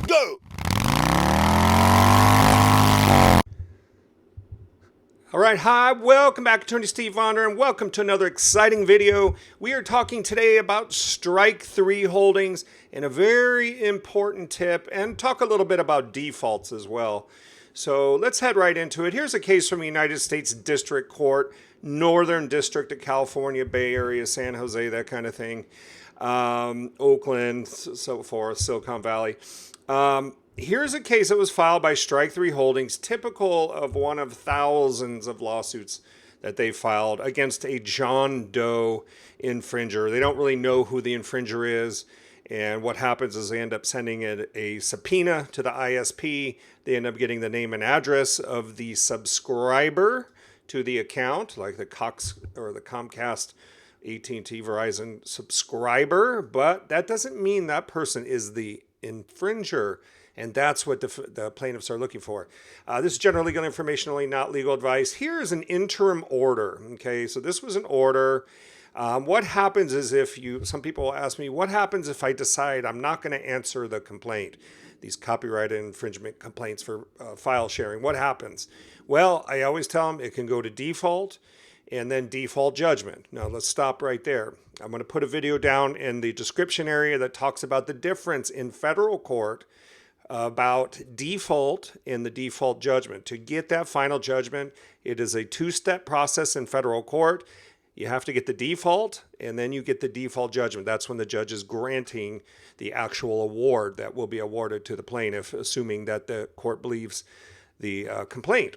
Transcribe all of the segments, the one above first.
Go! All right, hi, welcome back, Attorney Steve Vondran, and welcome to another exciting video. We are talking today about strike three holdings and a very important tip, and talk a little bit about defaults as well. So let's head right into it. Here's a case from the United States District Court, Northern District of California, Bay Area, San Jose, that kind of thing, Oakland, so forth, Silicon Valley. Here's a case that was filed by Strike 3 Holdings, typical of one of thousands of lawsuits that they filed against a John Doe infringer. They don't really know who the infringer is, and what happens is they end up sending it a subpoena to the ISP. They end up getting the name and address of the subscriber to the account, like the Cox or the Comcast, AT&T, Verizon subscriber, but that doesn't mean that person is the infringer. And that's what the plaintiffs are looking for. This is general legal information only, not legal advice. Here is an interim order. Okay, so this was an order. What happens is some people ask me, what happens if I decide I'm not going to answer the complaint? These copyright infringement complaints for file sharing. What happens? Well, I always tell them it can go to default and then default judgment. Now let's stop right there. I'm going to put a video down in the description area that talks about the difference in federal court about default and the default judgment. To get that final judgment, it is a two-step process in federal court. You have to get the default, and then you get the default judgment. That's when the judge is granting the actual award that will be awarded to the plaintiff, assuming that the court believes the complaint,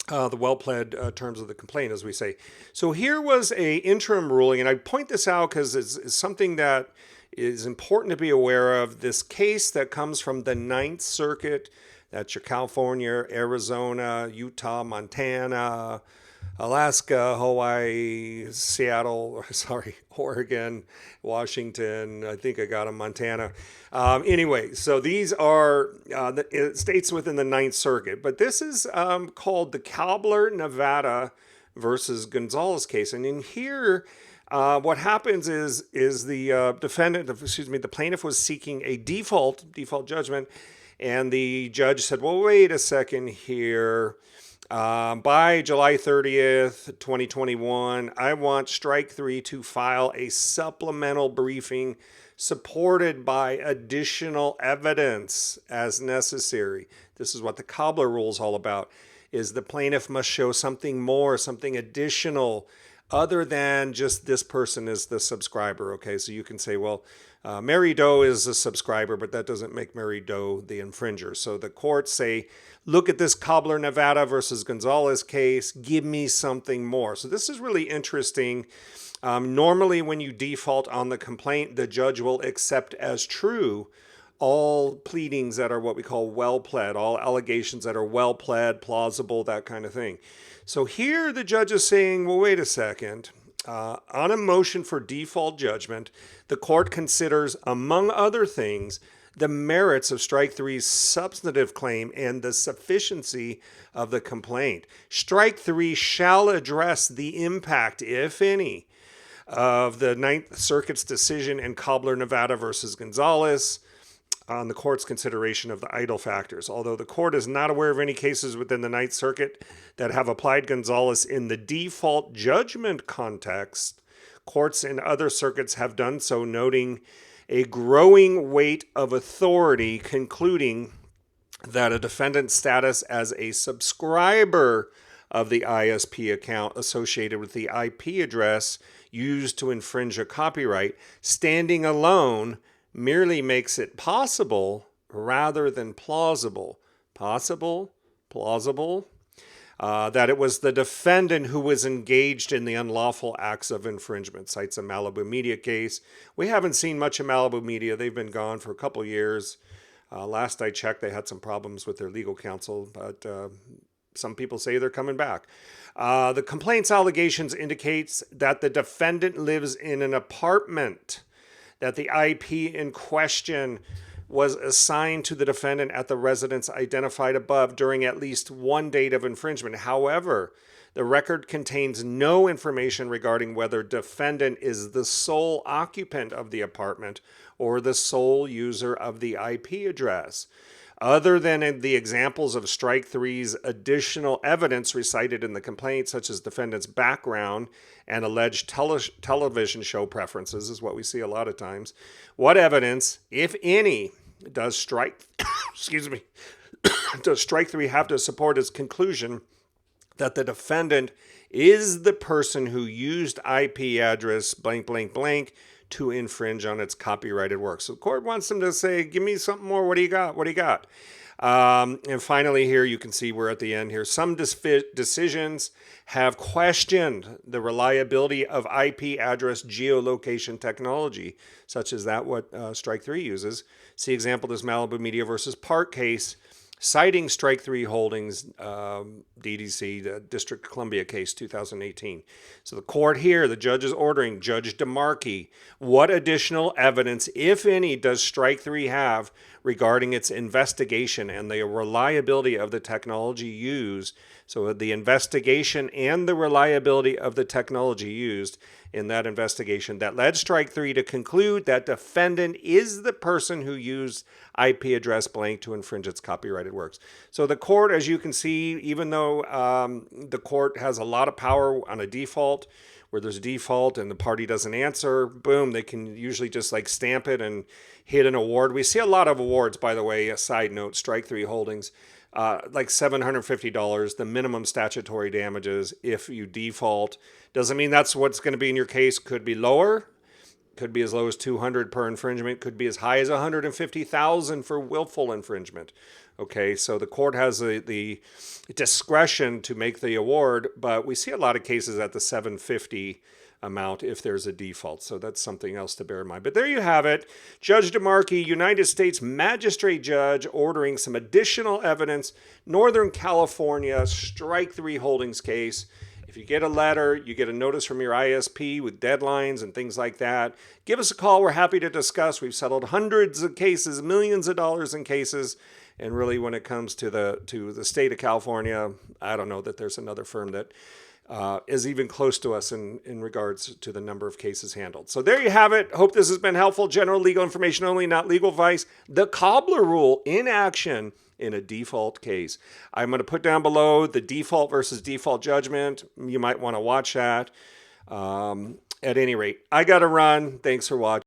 the well-pled terms of the complaint, as we say. So here was a interim ruling, and I point this out because it's something that is important to be aware of. This case that comes from the Ninth Circuit, that's your California, Arizona, Utah, Montana, Alaska, Hawaii, Seattle, Oregon, Washington, I think I got them, Montana. Anyway, so these are the states within the Ninth Circuit, but this is called the Cobbler Nevada versus Gonzalez case. And in here, what happens is the the plaintiff was seeking a default judgment, and the judge said, well, wait a second here. By July 30th, 2021, I want Strike 3 to file a supplemental briefing supported by additional evidence as necessary. This is what the Cobbler rule is all about, is the plaintiff must show something more, something additional, other than just this person is the subscriber. Okay, so you can say, well, Mary Doe is a subscriber, but that doesn't make Mary Doe the infringer. So the courts say, look at this Cobbler Nevada versus Gonzalez case, give me something more. So this is really interesting. Normally when you default on the complaint, the judge will accept as true all pleadings that are what we call well-pled, all allegations that are well-pled, plausible, that kind of thing. So here the judge is saying, well, wait a second. On a motion for default judgment, the court considers, among other things, the merits of Strike 3's substantive claim and the sufficiency of the complaint. Strike 3 shall address the impact, if any, of the Ninth Circuit's decision in Cobbler Nevada versus Gonzalez on the court's consideration of the idle factors. Although the court is not aware of any cases within the Ninth Circuit that have applied Gonzalez in the default judgment context, courts in other circuits have done so, noting a growing weight of authority concluding that a defendant's status as a subscriber of the ISP account associated with the IP address used to infringe a copyright, standing alone, merely makes it possible rather than plausible. Possible, plausible, that it was the defendant who was engaged in the unlawful acts of infringement. Cites a Malibu Media case. We haven't seen much of Malibu Media. They've been gone for a couple years. Last I checked, they had some problems with their legal counsel, but some people say they're coming back. The complaint's allegations indicates that the defendant lives in an apartment, that the IP in question was assigned to the defendant at the residence identified above during at least one date of infringement. However, The record contains no information regarding whether defendant is the sole occupant of the apartment or the sole user of the IP address. Other than in the examples of Strike Three's additional evidence recited in the complaint, such as defendant's background and alleged television show preferences, is what we see a lot of times. What evidence, if any, does Strike excuse me, does Strike Three have to support its conclusion that the defendant is the person who used IP address blank blank blank to infringe on its copyrighted work? So the court wants them to say, give me something more. What do you got? What do you got? And finally here, you can see we're at the end here. Some decisions have questioned the reliability of IP address geolocation technology, such as that what Strike 3 uses. See example, this Malibu Media versus Park case, citing Strike 3 Holdings, DDC, the District of Columbia case, 2018. So the court here, the judge is ordering Judge DeMarchi, what additional evidence, if any, does Strike 3 have regarding its investigation and the reliability of the technology used? So the investigation and the reliability of the technology used in that investigation that led Strike 3 to conclude that defendant is the person who used IP address blank to infringe its copyrighted works. So the court, as you can see, even though the court has a lot of power on a default, where there's a default and the party doesn't answer, boom, they can usually just like stamp it and hit an award. We see a lot of awards, by the way, a side note, Strike 3 Holdings, like $750, the minimum statutory damages if you default. Doesn't mean that's what's going to be in your case. Could be lower, could be as low as $200 per infringement, could be as high as $150,000 for willful infringement. Okay, so the court has the discretion to make the award, but we see a lot of cases at the $750 amount if there's a default. So that's something else to bear in mind. But there you have it. Judge DeMarchi, United States Magistrate Judge, ordering some additional evidence. Northern California Strike 3 Holdings case. If you get a letter, you get a notice from your ISP with deadlines and things like that, give us a call. We're happy to discuss. We've settled hundreds of cases, millions of dollars in cases. And really, when it comes to the state of California, I don't know that there's another firm that is even close to us in regards to the number of cases handled. So there you have it. Hope this has been helpful. General legal information only, not legal advice. The Cobbler rule in action in a default case. I'm going to put down below the default versus default judgment. You might want to watch that. At any rate, I got to run. Thanks for watching.